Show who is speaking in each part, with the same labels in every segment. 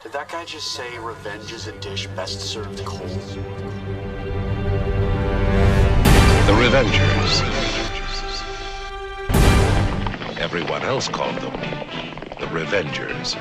Speaker 1: Did that guy just say revenge is a dish best served cold?
Speaker 2: The Revengers. Everyone else called them the Revengers.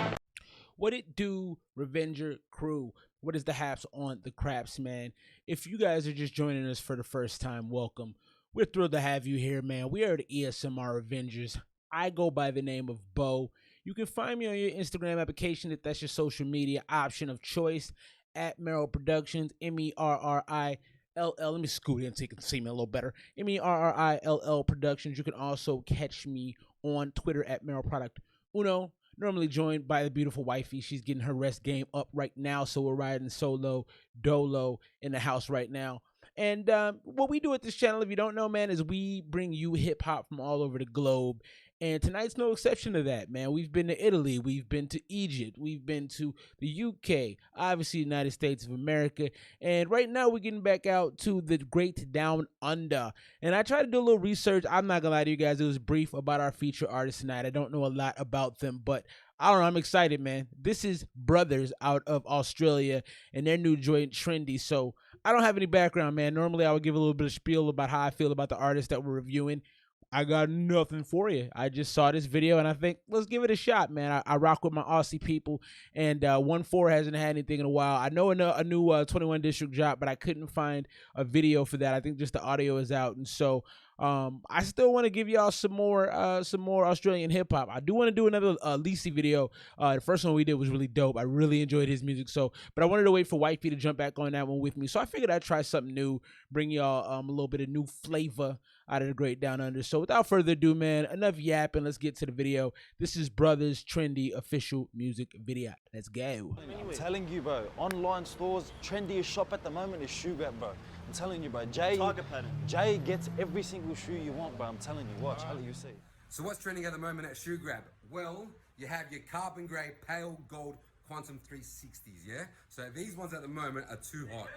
Speaker 3: What it do, Revenger crew? What is the haps on the craps, man? If you guys are just joining us for the first time, welcome. We're thrilled to have you here, man. We are the Esmr Avengers. I go by the name of Bo. You can find me on your Instagram application if that's your social media option of choice at Merrill Productions, MERRILL. Let me scoot in so you can see me a little better. MERRILL Productions. You can also catch me on Twitter at Merrill Product Uno. Normally joined by the beautiful wifey. She's getting her rest game up right now, so we're riding solo dolo in the house right now. And what we do at this channel, if you don't know, man, is we bring you hip hop from all over the globe. And tonight's no exception to that, man. We've been to Italy, we've been to Egypt, we've been to the UK, obviously the United States of America, and right now we're getting back out to the great down under. And I tried to do a little research. I'm not gonna lie to you guys, it was brief about our feature artists tonight. I don't know a lot about them, but I don't know, I'm excited, man. This is Brothers out of Australia and their new joint Trendy. So I don't have any background, man. Normally I would give a little bit of spiel about how I feel about the artists that we're reviewing. I got nothing for you. I just saw this video and I think, let's give it a shot, man. I rock with my Aussie people, and 1-4 hasn't had anything in a while. I know a new 21 District dropped, but I couldn't find a video for that. I think just the audio is out, and so I still want to give y'all some more Australian hip hop. I do want to do another Lisi video. The first one we did was really dope. I really enjoyed his music. But I wanted to wait for Wifey to jump back on that one with me. So I figured I'd try something new, bring y'all a little bit of new flavor out of the great down under. So without further ado, man, enough yapping. Let's get to the video. This is Brothers Trendy official music video. Let's go.
Speaker 4: I'm telling you, bro. Online stores, trendiest shop at the moment is Shoe Grab, bro. I'm telling you, bro. Jay gets every single shoe you want, bro. I'm telling you, watch. How do you see?
Speaker 5: So what's trending at the moment at Shoe Grab? Well, you have your carbon grey pale gold quantum 360s, yeah? So these ones at the moment are too hot.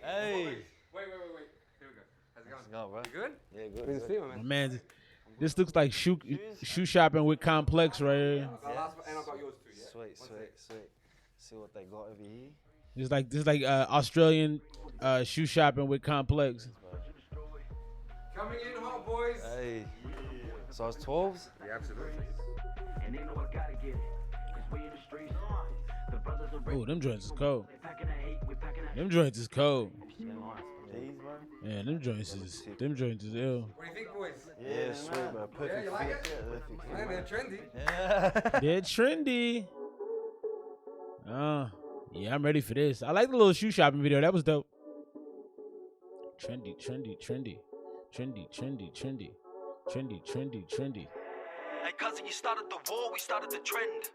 Speaker 4: Hey.
Speaker 5: Wait. Here we go. How's it going?
Speaker 4: Let's go, bro.
Speaker 5: You good?
Speaker 4: Yeah, good.
Speaker 5: Good to see you, man.
Speaker 3: Man, this looks like shoe shopping with Complex right here.
Speaker 5: And I got yours too, yeah?
Speaker 4: Sweet. See what they got over here.
Speaker 3: This like Australian shoe shopping with Complex.
Speaker 5: Coming in hot, boys.
Speaker 4: Hey. Size 12s?
Speaker 5: Yeah, absolutely.
Speaker 3: Oh, them joints is cold. Them joints is cold.
Speaker 4: These, bro?
Speaker 3: Yeah, them joints is ill.
Speaker 5: What do you think, boys?
Speaker 4: Yeah, sweet, bro. Perfect
Speaker 5: you like
Speaker 4: fit.
Speaker 5: it?
Speaker 4: Yeah, perfect fit.
Speaker 5: Yeah, they're trendy.
Speaker 4: Yeah.
Speaker 3: They're trendy. Yeah, I'm ready for this. I like the little shoe shopping video. That was dope. Trendy.
Speaker 6: Hey cousin, you started the war, we started the trend.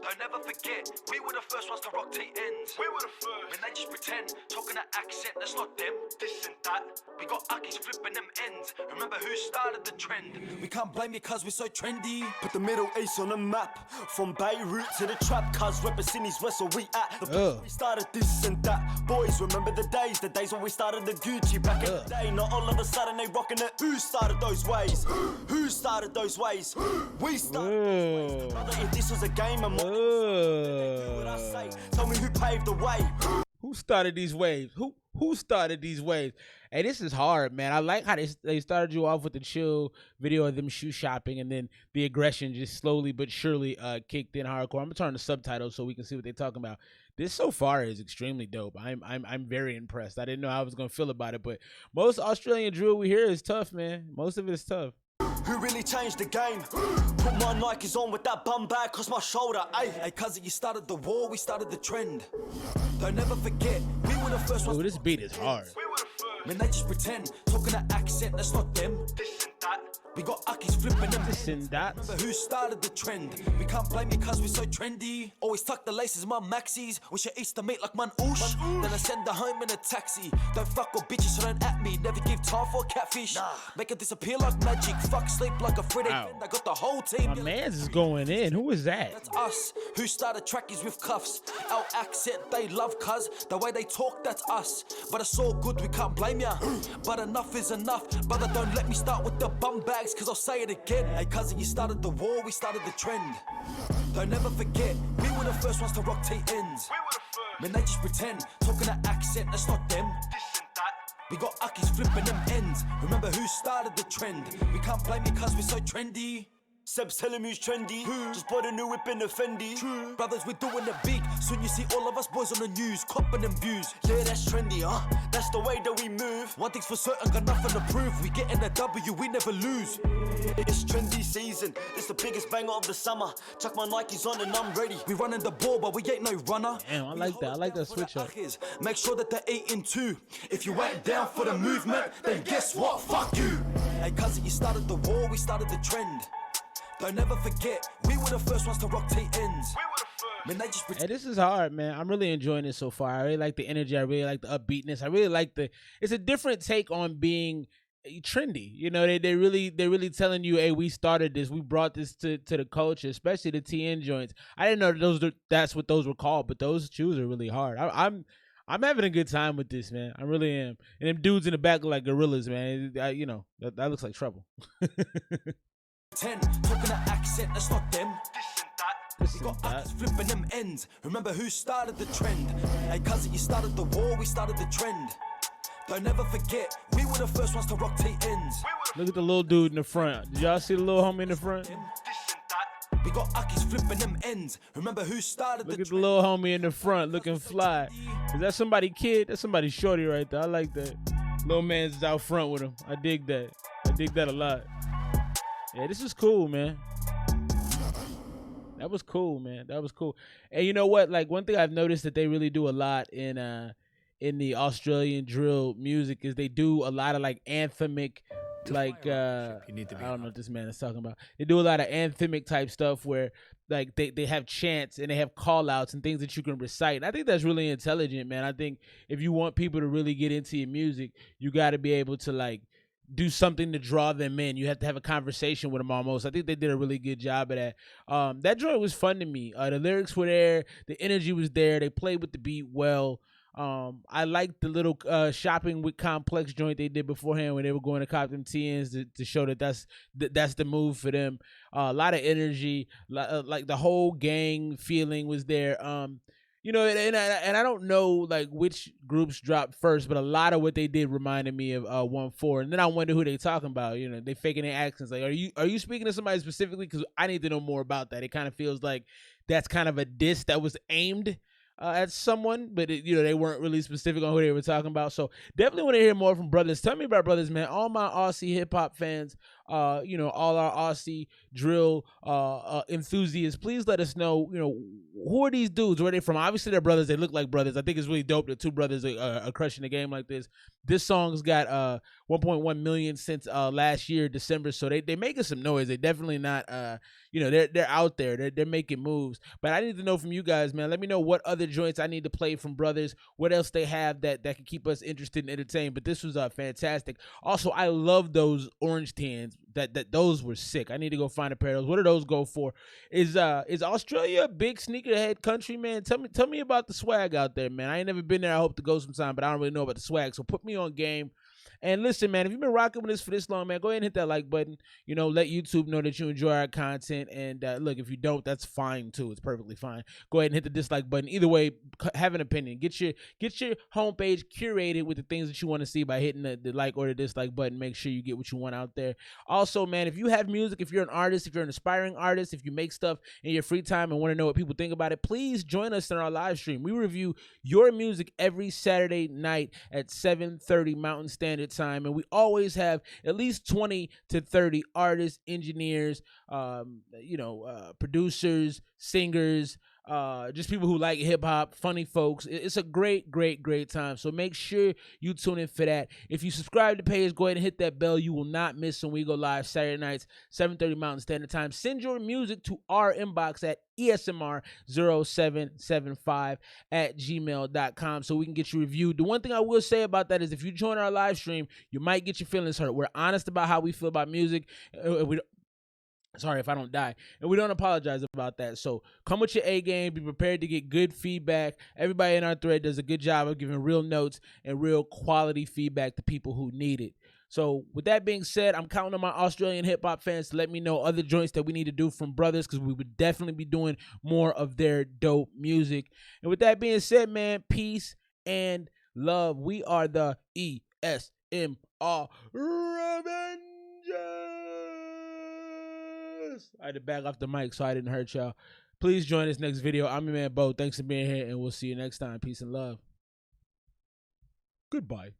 Speaker 6: Don't ever forget, we were the first ones to rock T-ends. We were the first. When they just pretend, talking an accent, that's not them, this and that. We got Akis flipping them ends. Remember who started the trend? We can't blame you cause we're so trendy.
Speaker 7: Put the Middle East on the map, from Beirut to the trap, cuz representing East West where we at. The place we started this and that. Boys, remember the days when we started the Gucci back in the day. Not all of a sudden they rocking it. Who started those ways? Who started those ways? We started those ways. Brother, if this was a game, I'm on what I say. Tell me who paved the way.
Speaker 3: Who started these waves? Who started these waves? Hey, this is hard, man. I like how they started you off with the chill video of them shoe shopping, and then the aggression just slowly but surely kicked in hardcore. I'm gonna turn the subtitles so we can see what they're talking about. This so far is extremely dope. I'm very impressed. I didn't know how I was gonna feel about it, but most Australian drill we hear is tough, man. Most of it is tough.
Speaker 7: Who really changed the game? Put my Nikes on with that bum bag across my shoulder, ayy.
Speaker 6: Hey cousin, you started the war, we started the trend. Don't ever forget, we were the first ones.
Speaker 3: Ooh, this beat is hard.
Speaker 6: We were the first. When they just pretend, talking an accent, that's not them, this and that. We got Akis flipping them
Speaker 3: this and that.
Speaker 6: Remember who started the trend? We can't blame you cause we're so trendy. Always tuck the laces, my maxis. Wish I used to meet like man oosh. Then I send her home in a taxi. Don't fuck with bitches, so don't at me. Never give time for a catfish. Make it disappear like magic. Fuck sleep like a Freddy. I got the whole team.
Speaker 3: My man's is going in. Who is that?
Speaker 6: That's us. Who started trackies with cuffs? Our accent they love cuz. The way they talk, that's us. But it's all good, we can't blame ya. But enough is enough. Brother, don't let me start with the bum bags, cause I'll say it again. Hey cousin, you started the war, we started the trend.
Speaker 7: Don't ever forget, we were the first ones to rock T-ends.
Speaker 6: We were the first.
Speaker 7: Man, they just pretend, talking that accent, that's not them.
Speaker 6: This and that.
Speaker 7: We got Uckies flipping them ends. Remember who started the trend? We can't blame it cause we're so trendy. Seb's telling me who's trendy. Just bought a new whip in the Fendi. Brothers, we're doing it big. Soon you see all of us boys on the news, copping them views. Yeah, that's trendy, huh? That's the way that we move. One thing's for certain, got nothing to prove. We getting a W, we never lose. It's trendy season. It's the biggest banger of the summer. Chuck my Nikes on and I'm ready. We running the ball, but we ain't no runner.
Speaker 3: Damn, I like that. I like that switch up.
Speaker 7: Make sure that they're eating too. If you ain't down for the movement, then guess what? Fuck you. Hey, cousin, you started the war, we started the trend. Don't ever forget, we were the first ones to rock T-ends.
Speaker 6: We were the first.
Speaker 7: Man, they just
Speaker 3: Hey, this is hard, man. I'm really enjoying it so far. I really like the energy. I really like the upbeatness. I really like it's a different take on being trendy. You know, they're really telling you, hey, we started this. We brought this to the culture, especially the TN joints. I didn't know that's what those were called, but those shoes are really hard. I'm having a good time with this, man. I really am. And them dudes in the back look like gorillas, man. That looks like trouble.
Speaker 7: 10, talking that accent, that's not them.
Speaker 6: This and that.
Speaker 7: We got Uckies flipping them ends. Remember who started the trend? Hey, cousin, you started the war, we started the trend. Don't ever forget, we were the first ones to rock T-ends.
Speaker 3: Look at the little dude in the front. Did y'all see the little homie in the front?
Speaker 6: This and that.
Speaker 7: We got Uckies flipping them ends. Remember who started
Speaker 3: Look
Speaker 7: the
Speaker 3: at the little homie in the front looking fly. Is that somebody kid? That's somebody shorty right there. I like that. Little man's out front with him. I dig that. I dig that a lot. Yeah, this is cool, man. That was cool, man. That was cool. And you know what? Like, one thing I've noticed that they really do a lot in the Australian drill music is they do a lot of like anthemic, like I don't know what this man is talking about. They do a lot of anthemic type stuff where like they have chants and they have call outs and things that you can recite. And I think that's really intelligent, man. I think if you want people to really get into your music, you got to be able to like do something to draw them in. You have to have a conversation with them almost. I think they did a really good job of that. That joint was fun to me. The lyrics were there. The energy was there. They played with the beat well. I liked the little shopping with Complex joint they did beforehand when they were going to cop them TNs to show that that's the move for them. A lot of energy, like the whole gang feeling was there. You know, and I don't know like which groups dropped first, but a lot of what they did reminded me of 1-4. And then I wonder who they talking about. You know, they faking their accents. Like, are you speaking to somebody specifically? Because I need to know more about that. It kind of feels like that's kind of a diss that was aimed at someone, but they weren't really specific on who they were talking about. So definitely want to hear more from brothers. Tell me about brothers, man. All my Aussie hip hop fans, all our Aussie drill enthusiasts, please let us know, who are these dudes? Where are they from? Obviously they're brothers. They look like brothers. I think it's really dope that two brothers are crushing the game like this. This song's got 1.1 million since last year, December. So they making some noise. They definitely not, they're out there. They're making moves. But I need to know from you guys, man. Let me know what other joints I need to play from brothers. What else they have that can keep us interested and entertained. But this was fantastic. Also, I love those orange tans. That those were sick. I need to go find a pair of those. What do those go for? Is Australia a big sneakerhead country, man? Tell me about the swag out there, man. I ain't never been there. I hope to go sometime, but I don't really know about the swag. So put me on game. And listen, man, if you've been rocking with us for this long, man, go ahead and hit that like button. Let YouTube know that you enjoy our content. And look, if you don't, that's fine too. It's perfectly fine. Go ahead and hit the dislike button. Either way, have an opinion. Get your homepage curated with the things that you want to see by hitting the like or the dislike button. Make sure you get what you want out there. Also, man, if you have music, if you're an artist, if you're an aspiring artist, if you make stuff in your free time and want to know what people think about it, please join us in our live stream. We review your music every Saturday night at 7:30 Mountain Standard Time, and we always have at least 20 to 30 artists, engineers, producers, singers, just people who like hip hop, funny folks. It's a great time. So make sure you tune in for that. If you subscribe to the page, go ahead and hit that bell. You will not miss when we go live Saturday nights, 7:30 Mountain Standard Time. Send your music to our inbox at esmr0775@gmail.com so we can get you reviewed. The one thing I will say about that is if you join our live stream, you might get your feelings hurt. We're honest about how we feel about music. Sorry if I don't die. And we don't apologize about that. So come with your A game. Be prepared to get good feedback. Everybody in our thread does a good job of giving real notes and real quality feedback to people who need it. So with that being said, I'm counting on my Australian hip hop fans to let me know other joints that we need to do from brothers, because we would definitely be doing more of their dope music. And with that being said, man, peace and love. We are the ESMR Revengers. I had to back off the mic so I didn't hurt y'all. Please join us next video. I'm your man Bo. Thanks for being here, and we'll see you next time. Peace and love. Goodbye.